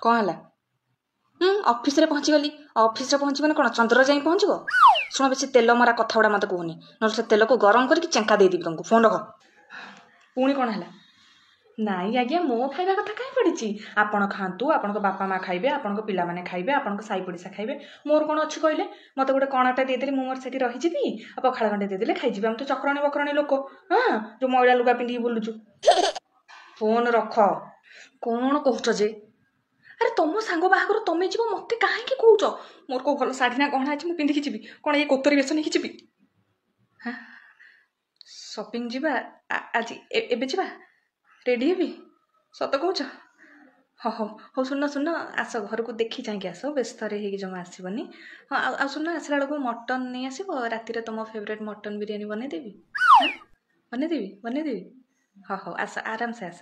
କ'ଣ ହେଲା? ଅଫିସରେ ପହଞ୍ଚିଗଲି। ଅଫିସରେ ପହଞ୍ଚିବନି କ'ଣ ଚନ୍ଦ୍ର ଯାଇ ପହଞ୍ଚିବ? ଶୁଣ ବେଶୀ ତେଲ ମରା କଥା ଗୁଡ଼ା ମୋତେ କୁହନି, ନହେଲେ ସେ ତେଲକୁ ଗରମ କରିକି ଚେଙ୍କା ଦେଇଦେବି ତମକୁ। ଫୋନ୍ ରଖ। ପୁଣି କ'ଣ ହେଲା? ନାଇଁ ଆଜ୍ଞା, ମୋ ଖାଇବା କଥା କାହିଁ ପଡ଼ିଛି? ଆପଣ ଖାଆନ୍ତୁ, ଆପଣଙ୍କ ବାପା ମା ଖାଇବେ, ଆପଣଙ୍କ ପିଲାମାନେ ଖାଇବେ, ଆପଣଙ୍କ ସାଇ ପଡ଼ିଶା ଖାଇବେ। ମୋର କ'ଣ ଅଛି କହିଲେ? ମୋତେ ଗୋଟେ କଣାଟା ଦେଇଦେଲେ ମୁଁ ମୋର ସେଠି ରହିଯିବି, ଆଉ ପଖାଳ ଗଣ୍ଡେ ଦେଇଦେଲେ ଖାଇଯିବି। ଆମେ ତ ଚକ୍ରାଣୀ ବକ୍ରାଣୀ ଲୋକ, ଯୋଉ ମଇଳା ଲୁଗା ପିନ୍ଧିକି ବୁଲୁଛୁ। ଫୋନ୍ ରଖ। କ'ଣ କହୁଛ ଯେ? ଆରେ ତମ ସାଙ୍ଗ ବାହାଘର ତମେ ଯିବ, ମୋତେ କାହିଁକି କହୁଛ? ମୋର କୋଉ ଭଲ ଶାଢ଼ୀ ନା ଗହଣା ଅଛି ମୁଁ ପିନ୍ଧିକି ଯିବି? କ'ଣ ଏଇ କୋତରୀ ବେଶ ନେଇକି ଯିବି? ସପିଂ ଯିବା ଆଜି? ଏବେ ଯିବା? ରେଡ଼ି ହେବି? ସତ କହୁଛ? ହଉ ଶୁଣ ଆସ, ଘରକୁ ଦେଖି ଚାହିଁକି ଆସ, ବ୍ୟସ୍ତରେ ହେଇକି ଜମା ଆସିବନି। ହଁ ଆଉ ଶୁଣ, ଆସିଲା ବେଳକୁ ମଟନ୍ ନେଇ ଆସିବ। ରାତିରେ ତମ ଫେଭରେଟ୍ ମଟନ୍ ବିରିୟାନୀ ବନେଇଦେବି। ବନେଇଦେବି? ହଉ ଆସ, ଆରାମସେ ଆସ।